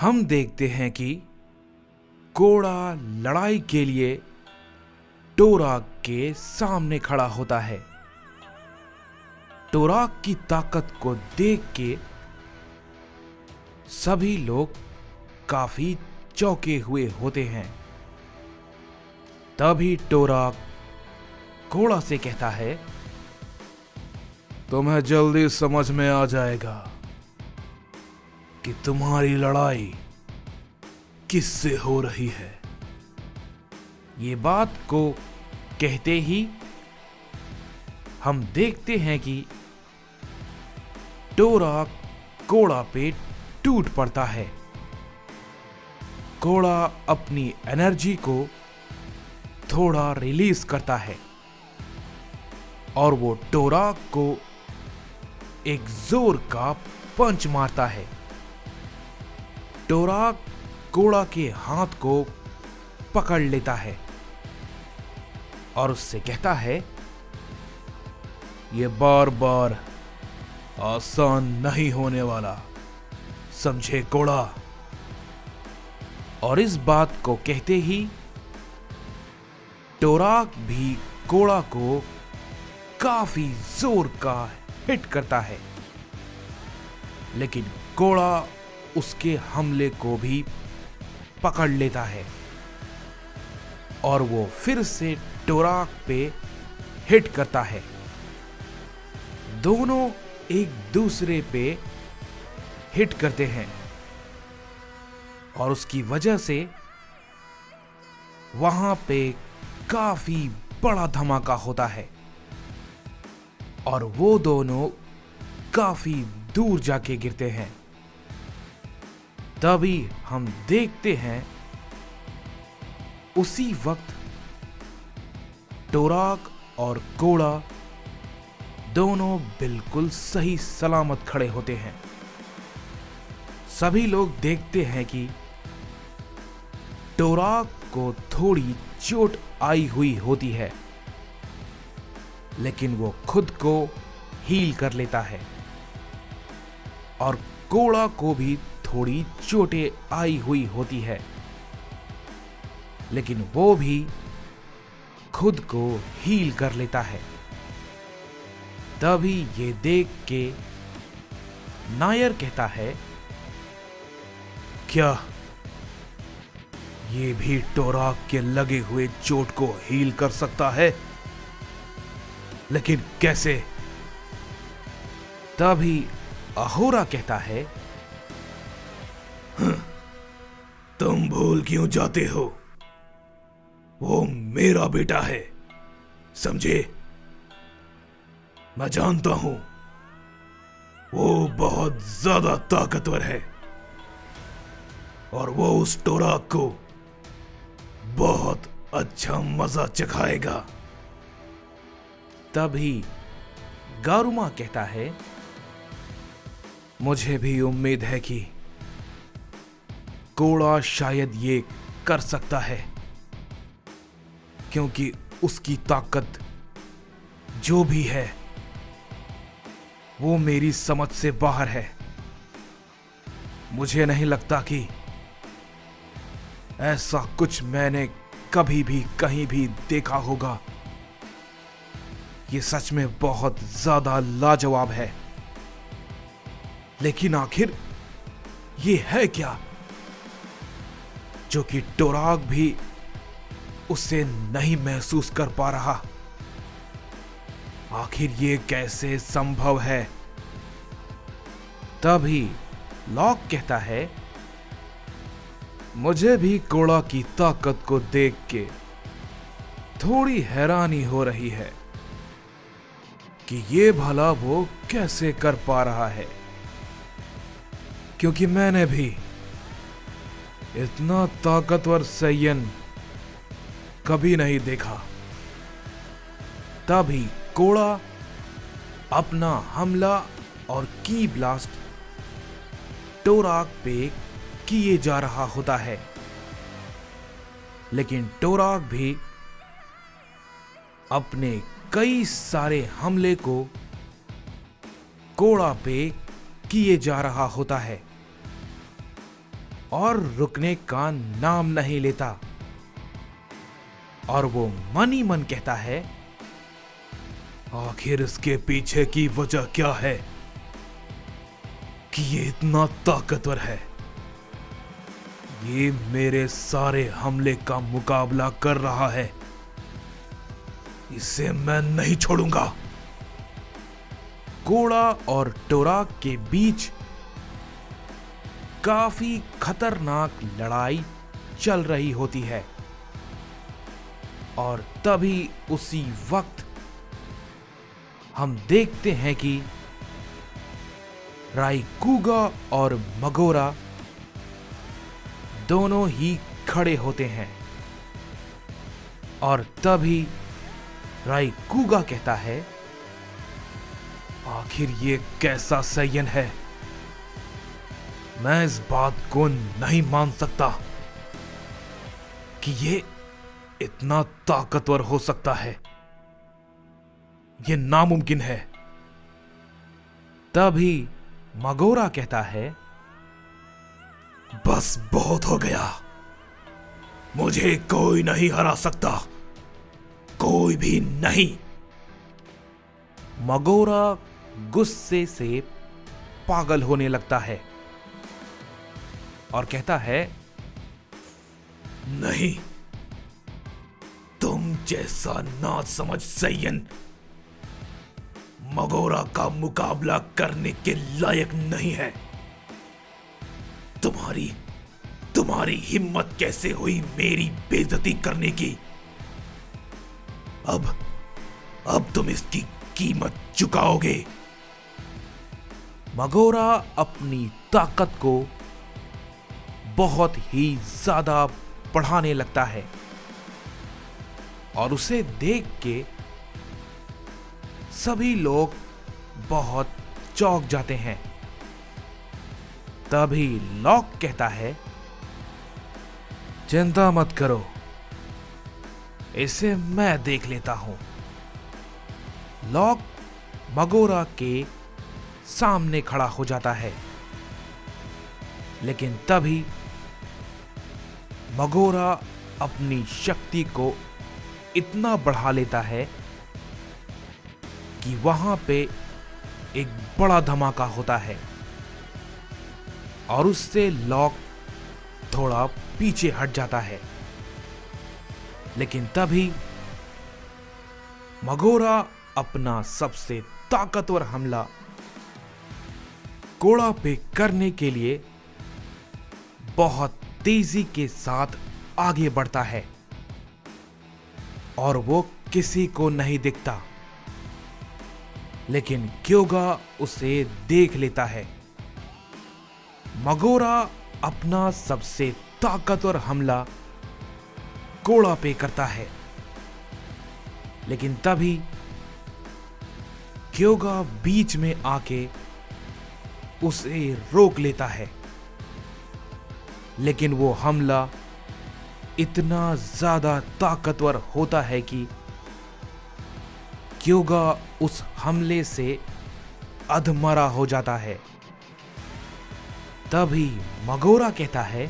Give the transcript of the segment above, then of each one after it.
हम देखते हैं कि कोड़ा लड़ाई के लिए टोराक के सामने खड़ा होता है। टोराक की ताकत को देख के सभी लोग काफी चौंके हुए होते हैं। तभी टोराक कोड़ा से कहता है, तुम्हें जल्दी समझ में आ जाएगा कि तुम्हारी लड़ाई किससे हो रही है। ये बात को कहते ही हम देखते हैं कि टोराक कोड़ा पे टूट पड़ता है। कोड़ा अपनी एनर्जी को थोड़ा रिलीज करता है और वो टोराक को एक जोर का पंच मारता है। टोराक कोड़ा के हाथ को पकड़ लेता है और उससे कहता है, ये बार बार आसान नहीं होने वाला, समझे कोड़ा। और इस बात को कहते ही टोराक भी कोड़ा को काफी जोर का हिट करता है, लेकिन कोड़ा उसके हमले को भी पकड़ लेता है और वो फिर से टोराक पे हिट करता है। दोनों एक दूसरे पे हिट करते हैं और उसकी वजह से वहां पे काफी बड़ा धमाका होता है और वो दोनों काफी दूर जाके गिरते हैं। तभी हम देखते हैं उसी वक्त टोराक और कोड़ा दोनों बिल्कुल सही सलामत खड़े होते हैं। सभी लोग देखते हैं कि टोराक को थोड़ी चोट आई हुई होती है, लेकिन वो खुद को हील कर लेता है और कोड़ा को भी थोड़ी चोटें आई हुई होती है, लेकिन वो भी खुद को हील कर लेता है। तभी ये देख के नायर कहता है, क्या ये भी टोराक के लगे हुए चोट को हील कर सकता है? लेकिन कैसे? तभी अहोरा कहता है, तुम भूल क्यों जाते हो? वो मेरा बेटा है, समझे? मैं जानता हूं वो बहुत ज्यादा ताकतवर है और वो उस टोराक को बहुत अच्छा मजा चखाएगा। तभी गारुमा कहता है, मुझे भी उम्मीद है कि कोड़ा शायद ये कर सकता है, क्योंकि उसकी ताकत जो भी है वो मेरी समझ से बाहर है। मुझे नहीं लगता कि ऐसा कुछ मैंने कभी भी कहीं भी देखा होगा। ये सच में बहुत ज्यादा लाजवाब है, लेकिन आखिर ये है क्या जो कि टोराक भी उसे नहीं महसूस कर पा रहा? आखिर ये कैसे संभव है? तभी लॉक कहता है, मुझे भी कोड़ा की ताकत को देख के थोड़ी हैरानी हो रही है कि ये भला वो कैसे कर पा रहा है, क्योंकि मैंने भी इतना ताकतवर सैयन कभी नहीं देखा। तभी कोड़ा अपना हमला और की ब्लास्ट टोराक पे किए जा रहा होता है, लेकिन टोराक भी अपने कई सारे हमले को कोड़ा पे किए जा रहा होता है। और रुकने का नाम नहीं लेता। और वो मन ही मन कहता है, आखिर इसके पीछे की वजह क्या है कि ये इतना ताकतवर है। ये मेरे सारे हमले का मुकाबला कर रहा है, इसे मैं नहीं छोड़ूंगा। कोड़ा और टोराक के बीच काफी खतरनाक लड़ाई चल रही होती है। और तभी उसी वक्त हम देखते हैं कि राइकुगा और मगोरा दोनों ही खड़े होते हैं। और तभी राइकुगा कहता है, आखिर ये कैसा सय्यन है। मैं इस बात को नहीं मान सकता कि ये इतना ताकतवर हो सकता है। ये नामुमकिन है। तभी मगोरा कहता है, बस बहुत हो गया। मुझे कोई नहीं हरा सकता, कोई भी नहीं। मगोरा गुस्से से पागल होने लगता है और कहता है, नहीं, तुम जैसा ना समझ सय्यन मगोरा का मुकाबला करने के लायक नहीं है। तुम्हारी हिम्मत कैसे हुई मेरी बेइज्जती करने की। अब तुम इसकी कीमत चुकाओगे। मगोरा अपनी ताकत को बहुत ही ज्यादा बढ़ाने लगता है और उसे देख के सभी लोग बहुत चौंक जाते हैं। तभी लॉक कहता है, चिंता मत करो, इसे मैं देख लेता हूं। लॉक मगोरा के सामने खड़ा हो जाता है, लेकिन तभी मगोरा अपनी शक्ति को इतना बढ़ा लेता है कि वहां पे एक बड़ा धमाका होता है और उससे लॉक थोड़ा पीछे हट जाता है। लेकिन तभी मगोरा अपना सबसे ताकतवर हमला कोड़ा पे करने के लिए बहुत तेजी के साथ आगे बढ़ता है और वो किसी को नहीं दिखता। लेकिन क्योगा उसे देख लेता है। मगोरा अपना सबसे ताकतवर हमला कोड़ा पे करता है, लेकिन तभी क्योगा बीच में आके उसे रोक लेता है। लेकिन वो हमला इतना ज्यादा ताकतवर होता है कि क्योगा उस हमले से अधमरा हो जाता है। तभी मगोरा कहता है,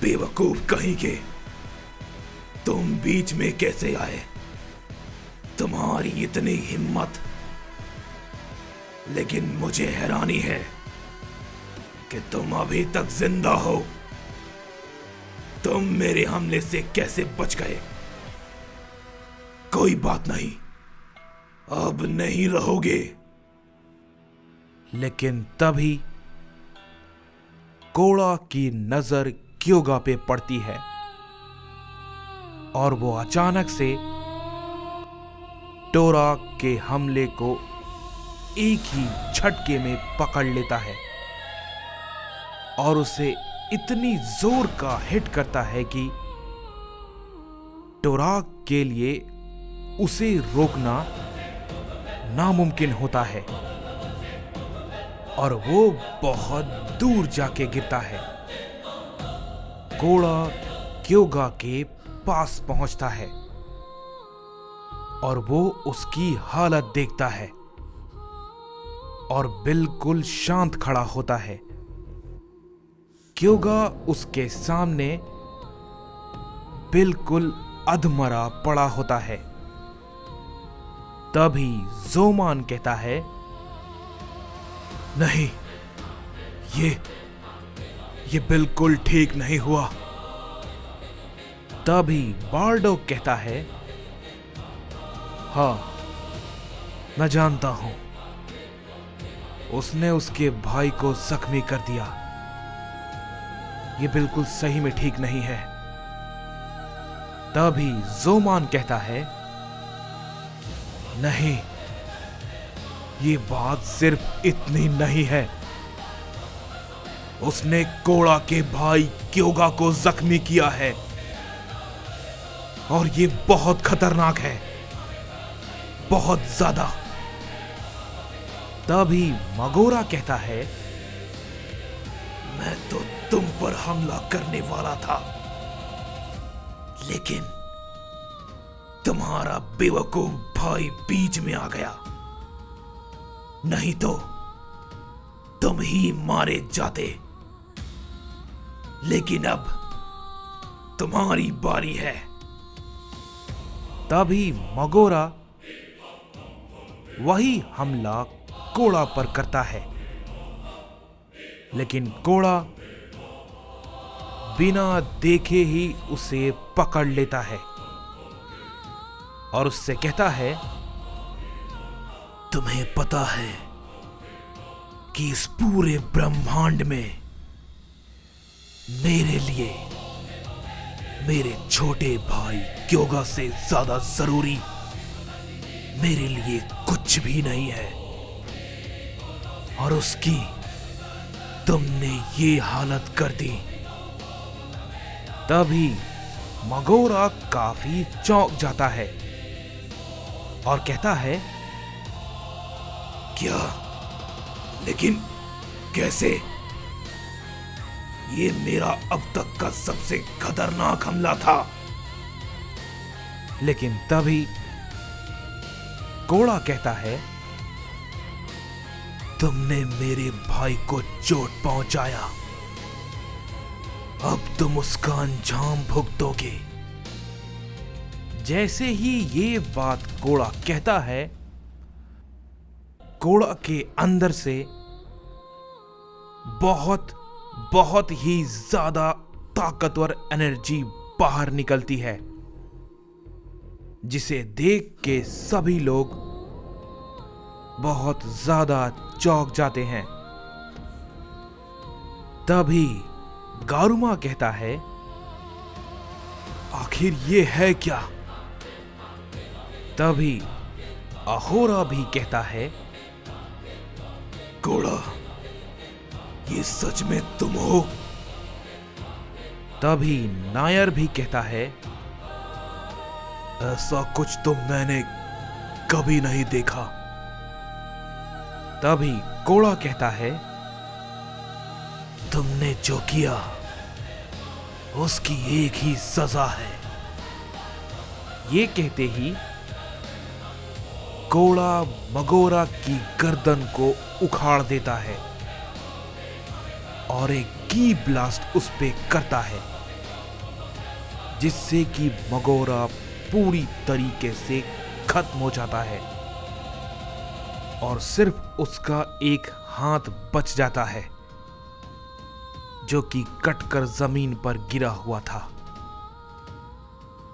बेवकूफ कहीं के, तुम बीच में कैसे आए? तुम्हारी इतनी हिम्मत। लेकिन मुझे हैरानी है कि तुम अभी तक जिंदा हो। तुम मेरे हमले से कैसे बच गए? कोई बात नहीं, अब नहीं रहोगे। लेकिन तभी कोड़ा की नजर क्योगा पे पड़ती है और वो अचानक से टोराक के हमले को एक ही झटके में पकड़ लेता है और उसे इतनी जोर का हिट करता है कि टोराक के लिए उसे रोकना नामुमकिन होता है और वो बहुत दूर जाके गिरता है। कोड़ा क्योगा के पास पहुंचता है और वो उसकी हालत देखता है और बिल्कुल शांत खड़ा होता है क्योगा उसके सामने बिल्कुल अधमरा पड़ा होता है। तभी जोमान कहता है, नहीं, ये बिल्कुल ठीक नहीं हुआ। तभी बार्डोक कहता है, हाँ, मैं जानता हूं, उसने उसके भाई को जख्मी कर दिया। ये बिल्कुल सही में ठीक नहीं है। तभी जोमान कहता है, नहीं, ये बात सिर्फ इतनी नहीं है, उसने कोड़ा के भाई क्योगा को जख्मी किया है और ये बहुत खतरनाक है, बहुत ज्यादा। तभी मगोरा कहता है, मैं तो तुम पर हमला करने वाला था, लेकिन तुम्हारा बेवकूफ भाई बीच में आ गया, नहीं तो तुम ही मारे जाते। लेकिन अब तुम्हारी बारी है। तभी मगोरा वही हमला कोड़ा पर करता है, लेकिन कोड़ा बिना देखे ही उसे पकड़ लेता है और उससे कहता है, तुम्हें पता है कि इस पूरे ब्रह्मांड में मेरे लिए मेरे छोटे भाई क्योगा से ज्यादा जरूरी मेरे लिए कुछ भी नहीं है, और उसकी तुमने ये हालत कर दी। तभी मगोरा काफी चौंक जाता है और कहता है, क्या? लेकिन कैसे? ये मेरा अब तक का सबसे खतरनाक हमला था। लेकिन तभी कोड़ा कहता है, तुमने मेरे भाई को चोट पहुंचाया, अब तुम उसका अंजाम भुगतोगे। जैसे ही ये बात कोड़ा कहता है, कोड़ा के अंदर से बहुत ही ज्यादा ताकतवर एनर्जी बाहर निकलती है, जिसे देख के सभी लोग बहुत ज्यादा चौंक जाते हैं। तभी गारुमा कहता है, आखिर ये है क्या? तभी अहोरा भी कहता है, कोड़ा, ये सच में तुम हो? तभी नायर भी कहता है, ऐसा कुछ तो मैंने कभी नहीं देखा। तभी कोड़ा कहता है, तुमने जो किया उसकी एक ही सजा है। ये कहते ही कोड़ा मगोरा की गर्दन को उखाड़ देता है और एक की ब्लास्ट उस पे करता है, जिससे कि मगोरा पूरी तरीके से खत्म हो जाता है और सिर्फ उसका एक हाथ बच जाता है, जो कि कटकर जमीन पर गिरा हुआ था।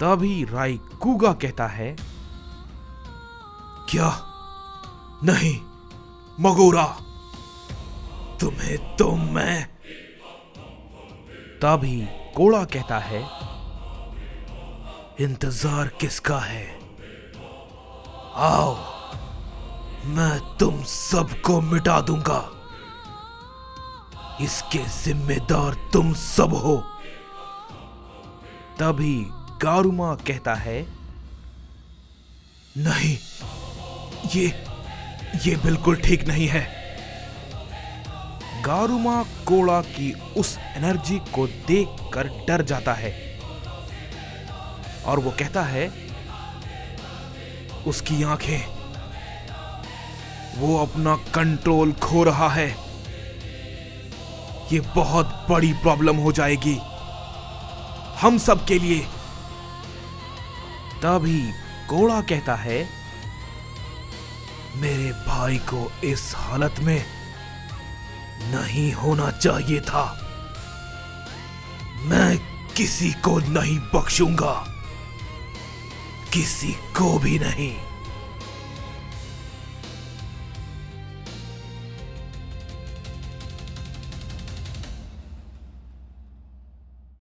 तभी राइकुगा कहता है, क्या? नहीं मगोरा, तुम्हें तो मैं। तभी कोड़ा कहता है, इंतजार किसका है? आओ, मैं तुम सबको मिटा दूंगा। इसके जिम्मेदार तुम सब हो। तभी गारुमा कहता है, नहीं, ये बिल्कुल ठीक नहीं है। गारुमा कोड़ा की उस एनर्जी को देखकर डर जाता है और वो कहता है, उसकी आंखें, वो अपना कंट्रोल खो रहा है। ये बहुत बड़ी प्रॉब्लम हो जाएगी हम सब के लिए। तभी घोड़ा कहता है, मेरे भाई को इस हालत में नहीं होना चाहिए था। मैं किसी को नहीं बख्शूंगा, किसी को भी नहीं।